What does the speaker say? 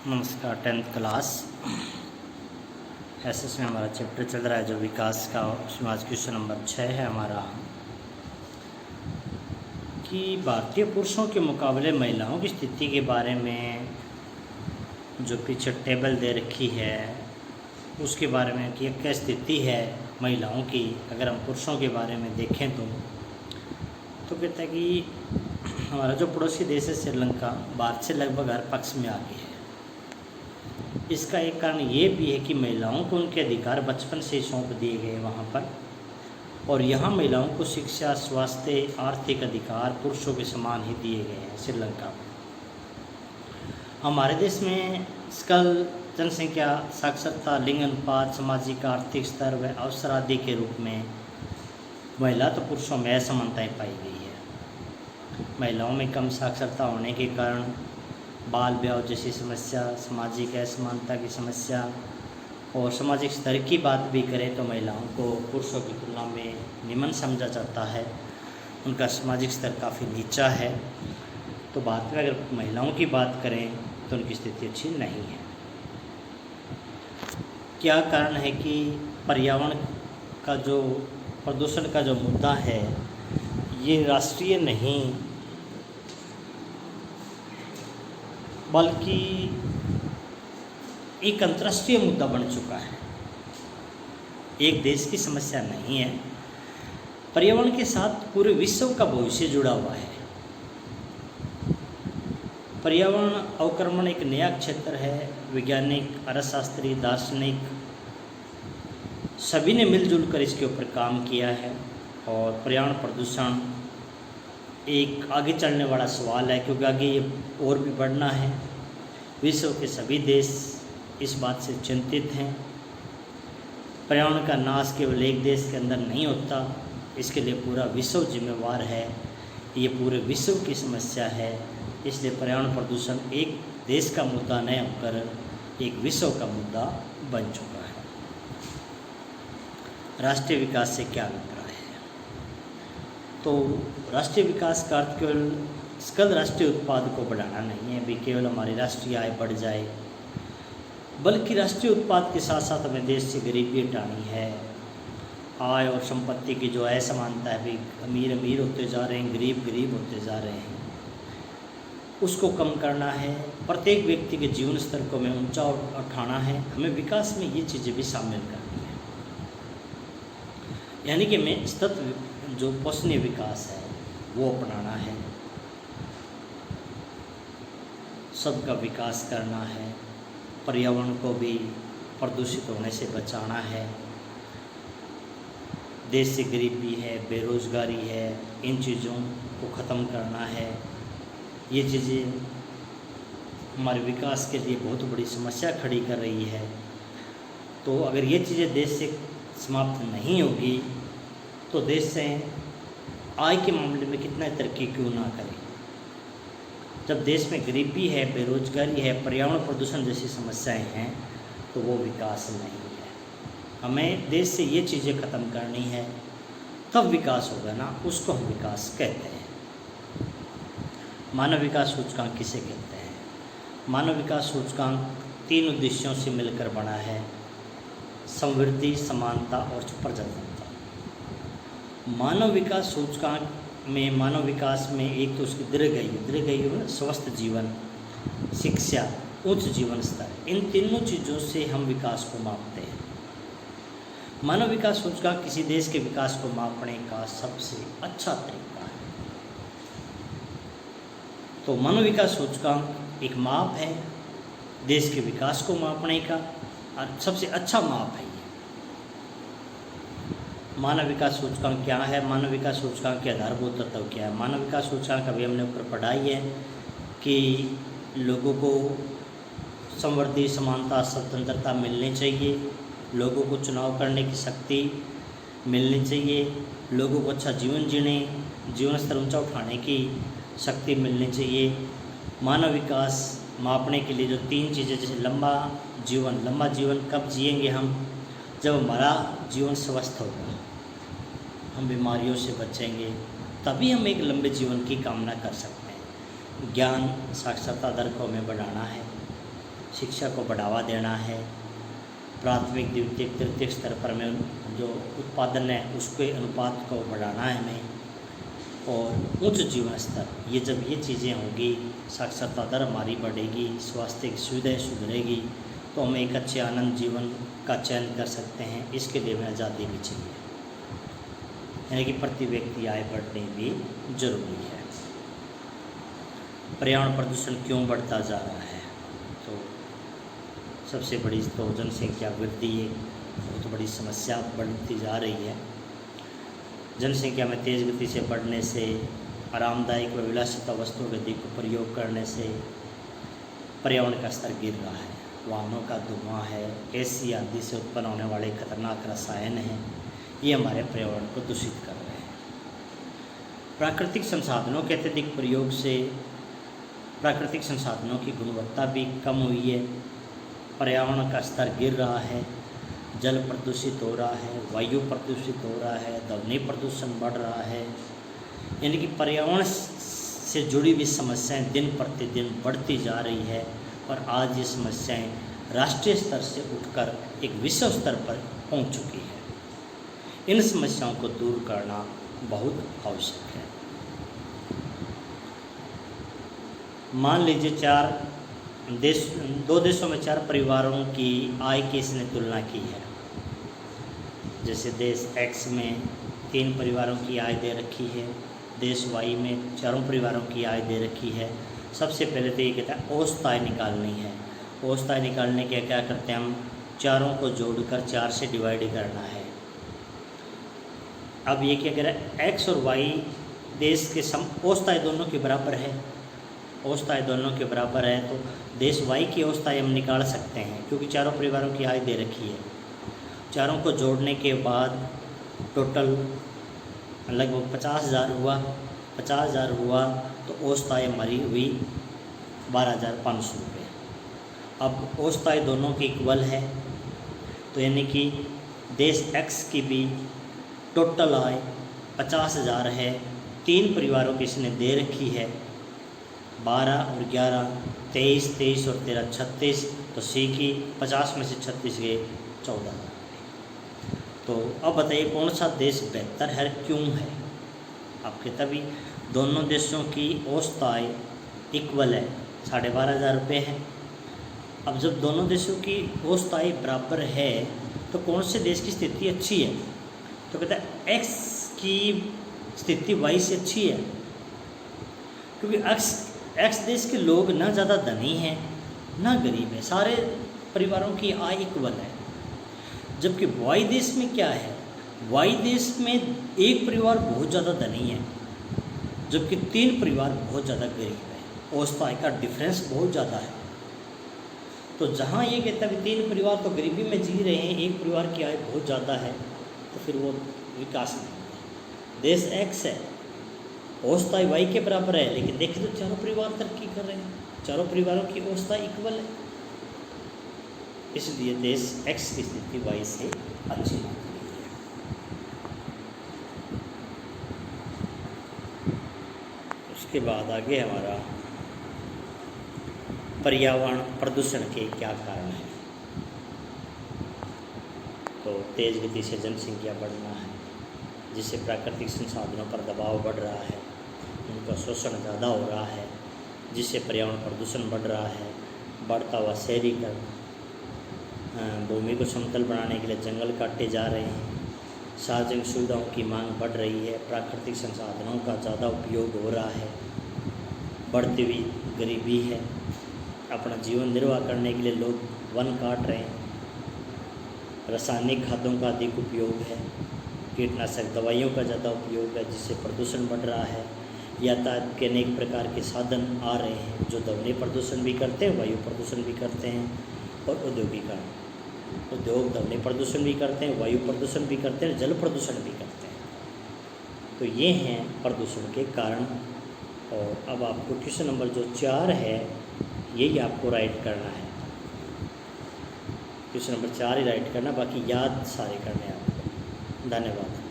नमस्कार। 10th class SS में हमारा चैप्टर चल रहा है जो विकास का। उसमें आज क्वेश्चन नंबर 6 है हमारा कि भारतीय पुरुषों के मुकाबले महिलाओं की स्थिति के बारे में जो पीछे टेबल दे रखी है उसके बारे में कि क्या स्थिति है महिलाओं की। अगर हम पुरुषों के बारे में देखें तो कहता है कि हमारा जो पड़ोसी देश है श्रीलंका भारत से लगभग हर पक्ष में आगे है। इसका एक कारण ये भी है कि महिलाओं को उनके अधिकार बचपन से सौंप दिए गए वहाँ पर, और यहाँ महिलाओं को शिक्षा, स्वास्थ्य, आर्थिक अधिकार पुरुषों के समान ही दिए गए हैं श्रीलंका में। हमारे देश में सकल जनसंख्या, साक्षरता, लिंग अनुपात, सामाजिक आर्थिक स्तर व अवसर आदि के रूप में महिला तो पुरुषों में असमानताएँ पाई गई है। महिलाओं में कम साक्षरता होने के कारण बाल विवाह जैसी समस्या, सामाजिक असमानता की समस्या और सामाजिक स्तर की बात भी करें तो महिलाओं को पुरुषों की तुलना में निम्न समझा जाता है। उनका सामाजिक स्तर काफ़ी नीचा है। तो बात में अगर महिलाओं की बात करें तो उनकी स्थिति अच्छी नहीं है। क्या कारण है कि पर्यावरण का जो प्रदूषण का जो मुद्दा है ये राष्ट्रीय नहीं बल्कि एक अंतर्राष्ट्रीय मुद्दा बन चुका है। एक देश की समस्या नहीं है। पर्यावरण के साथ पूरे विश्व का भविष्य जुड़ा हुआ है। पर्यावरण अवक्रमण एक नया क्षेत्र है। वैज्ञानिक, अर्थशास्त्री, दार्शनिक सभी ने मिलजुल कर इसके ऊपर काम किया है। और पर्यावरण प्रदूषण एक आगे चलने वाला सवाल है क्योंकि आगे ये और भी बढ़ना है। विश्व के सभी देश इस बात से चिंतित हैं। पर्यावरण का नाश केवल एक देश के अंदर नहीं होता, इसके लिए पूरा विश्व जिम्मेवार है। ये पूरे विश्व की समस्या है। इसलिए पर्यावरण प्रदूषण एक देश का मुद्दा नहीं होकर एक विश्व का मुद्दा बन चुका है। राष्ट्रीय विकास से क्या अभिप्राय है? तो राष्ट्रीय विकास का अर्थ केवल सकल राष्ट्रीय उत्पाद को बढ़ाना नहीं है, भी केवल हमारी राष्ट्रीय आय बढ़ जाए, बल्कि राष्ट्रीय उत्पाद के साथ साथ हमें देश से गरीबी हटानी है। आय और संपत्ति की जो असमानता है, भी अमीर अमीर होते जा रहे हैं, गरीब गरीब होते जा रहे हैं, उसको कम करना है। प्रत्येक व्यक्ति के जीवन स्तर को हमें ऊंचा उठाना है। हमें विकास में ये चीज़ें भी शामिल करनी है। यानी कि हमें तत्व जो पोषणीय विकास है वो अपनाना है। सबका विकास करना है। पर्यावरण को भी प्रदूषित होने से बचाना है। देश से गरीबी है, बेरोजगारी है, इन चीज़ों को ख़त्म करना है। ये चीज़ें हमारे विकास के लिए बहुत बड़ी समस्या खड़ी कर रही है। तो अगर ये चीज़ें देश से समाप्त नहीं होगी तो देश से आय के मामले में कितना तरक्की क्यों ना करे। जब देश में गरीबी है, बेरोजगारी है, पर्यावरण प्रदूषण जैसी समस्याएं हैं तो वो विकास नहीं है। हमें देश से ये चीज़ें ख़त्म करनी है, तब विकास होगा ना। उसको हम विकास कहते हैं। मानव विकास सूचकांक किसे कहते हैं? मानव विकास सूचकांक 3 उद्देश्यों से मिलकर बना है: समृद्धि, समानता और प्रजातंत्र। मानव विकास सूचकांक में मानव विकास में एक तो उसकी दीर्घायु, स्वस्थ जीवन, शिक्षा, उच्च जीवन स्तर, इन तीनों चीज़ों से हम विकास को मापते हैं। मानव विकास सूचकांक किसी देश के विकास को मापने का सबसे अच्छा तरीका है। तो मानव विकास सूचकांक एक माप है देश के विकास को मापने का, और सबसे अच्छा माप है। मानव विकास सूचकांक क्या है? मानव विकास सूचकांक के आधारभूत तत्व क्या है? मानव विकास सूचकांक अभी हमने ऊपर पढ़ाई है कि लोगों को समृद्धि, समानता, स्वतंत्रता मिलनी चाहिए, लोगों को चुनाव करने की शक्ति मिलनी चाहिए, लोगों को अच्छा जीवन जीने, जीवन स्तर ऊंचा उठाने की शक्ति मिलनी चाहिए। मानव विकास मापने के लिए जो 3 चीज़ें, जैसे लंबा जीवन कब जिएंगे हम? जब हमारा जीवन स्वस्थ होगा, हम बीमारियों से बचेंगे, तभी हम एक लंबे जीवन की कामना कर सकते हैं। ज्ञान, साक्षरता दर को हमें बढ़ाना है। शिक्षा को बढ़ावा देना है, प्राथमिक द्वितीयक तृतीयक स्तर पर हमें जो उत्पादन है उसके अनुपात को बढ़ाना है हमें, और उच्च जीवन स्तर, ये जब ये चीज़ें होंगी, साक्षरता दर हमारी बढ़ेगी, स्वास्थ्य की सुविधाएँ सुधरेगी, तो हम एक अच्छे आनंद जीवन का चयन कर सकते हैं। इसके लिए हमें आज़ादी भी चाहिए, यानी कि प्रति व्यक्ति आय बढ़नी भी जरूरी है। पर्यावरण प्रदूषण क्यों बढ़ता जा रहा है? तो सबसे बड़ी तो जनसंख्या वृद्धि एक बहुत बड़ी समस्या बढ़ती जा रही है। जनसंख्या में तेज़ गति से बढ़ने से, आरामदायक व विलासिता वस्तुओं के अधिक प्रयोग करने से पर्यावरण का स्तर गिर रहा है। वाहनों का धुआं है, एसी आदि से उत्पन्न होने वाले खतरनाक रसायन हैं, ये हमारे पर्यावरण को दूषित कर रहे हैं। प्राकृतिक संसाधनों के अत्यधिक प्रयोग से प्राकृतिक संसाधनों की गुणवत्ता भी कम हुई है, पर्यावरण का स्तर गिर रहा है, जल प्रदूषित हो रहा है, वायु प्रदूषित हो रहा है, ध्वनि प्रदूषण बढ़ रहा है, यानी कि पर्यावरण से जुड़ी हुई समस्याएं दिन प्रतिदिन बढ़ती जा रही है। और आज ये समस्याएं राष्ट्रीय स्तर से उठकर एक विश्व स्तर पर पहुंच चुकी है। इन समस्याओं को दूर करना बहुत आवश्यक है। मान लीजिए दो देशों में 4 परिवारों की आय की इसने तुलना की है। जैसे देश X में 3 परिवारों की आय दे रखी है, देश Y में 4 परिवारों की आय दे रखी है। सबसे पहले तो ये कहता है औसत आय निकालनी है। औसत आय निकालने के क्या करते हैं हम, चारों को जोड़कर 4 से डिवाइड करना है। अब ये क्या कह रहा है, X और Y देश के औसत आय दोनों के बराबर है। औसत आय दोनों के बराबर है तो देश Y की औसत आय हम निकाल सकते हैं, क्योंकि चारों परिवारों की आय दे रखी है। चारों को जोड़ने के बाद टोटल लगभग 50,000 हुआ। 50,000 हुआ तो औसत आय हमारी हुई 12,500 रुपये। अब औसत आय दोनों की इक्वल है, तो यानी कि देश X की भी टोटल आय 50,000 है। 3 परिवारों की इसने दे रखी है, 12 और 11 23, 23 और 13 36, तो C की 50 में से 36 गए 14,000। तो अब बताइए कौन सा देश बेहतर है, क्यों है? आपके तभी दोनों देशों की औसत आय इक्वल है, 12,500 रुपये है। अब जब दोनों देशों की औसत आय बराबर है तो कौन से देश की स्थिति अच्छी है? तो कहता है X की स्थिति Y से अच्छी है, क्योंकि X देश के लोग ना ज़्यादा धनी हैं ना गरीब है, सारे परिवारों की आय इक्वल है। जबकि Y देश में क्या है, Y देश में एक परिवार बहुत ज़्यादा धनी है, जबकि 3 परिवार बहुत ज़्यादा गरीब है। औसत आय का डिफरेंस बहुत ज़्यादा है। तो जहाँ ये कहता है 3 परिवार तो गरीबी में जी रहे हैं, एक परिवार की आय बहुत ज़्यादा है, तो फिर वो विकास नहीं होता। देश X है, औसत आय Y के बराबर है, लेकिन देखें तो चारों परिवार तरक्की कर रहे हैं, चारों परिवारों की औसत आय इक्वल है, इसलिए देश X की स्थिति Y से अच्छी है। उसके बाद आगे हमारा पर्यावरण प्रदूषण के क्या कारण हैं। तो तेज़ गति से जनसंख्या बढ़ना है, जिससे प्राकृतिक संसाधनों पर दबाव बढ़ रहा है, उनका शोषण ज़्यादा हो रहा है, जिससे पर्यावरण प्रदूषण बढ़ रहा है। बढ़ता हुआ शहरीकरण, भूमि को समतल बनाने के लिए जंगल काटे जा रहे हैं, सार्वजनिक सुविधाओं की मांग बढ़ रही है, प्राकृतिक संसाधनों का ज़्यादा उपयोग हो रहा है, बढ़ती हुई गरीबी है, अपना जीवन निर्वाह करने के लिए लोग वन काट रहे हैं, रासायनिक खादों का अधिक उपयोग है, कीटनाशक दवाइयों का ज़्यादा उपयोग है, जिससे प्रदूषण बढ़ रहा है। यातायात के अनेक प्रकार के साधन आ रहे हैं जो ध्वनि प्रदूषण भी करते हैं, वायु प्रदूषण भी करते हैं, और उद्योग ध्वनि प्रदूषण भी करते हैं, वायु प्रदूषण भी करते हैं, जल प्रदूषण भी करते हैं। तो ये हैं प्रदूषण के कारण। और अब आपको क्वेश्चन नंबर जो 4 है यही आपको राइट करना है। क्वेश्चन नंबर 4 ही राइट करना, बाकी याद सारे करने हैं आपको। धन्यवाद।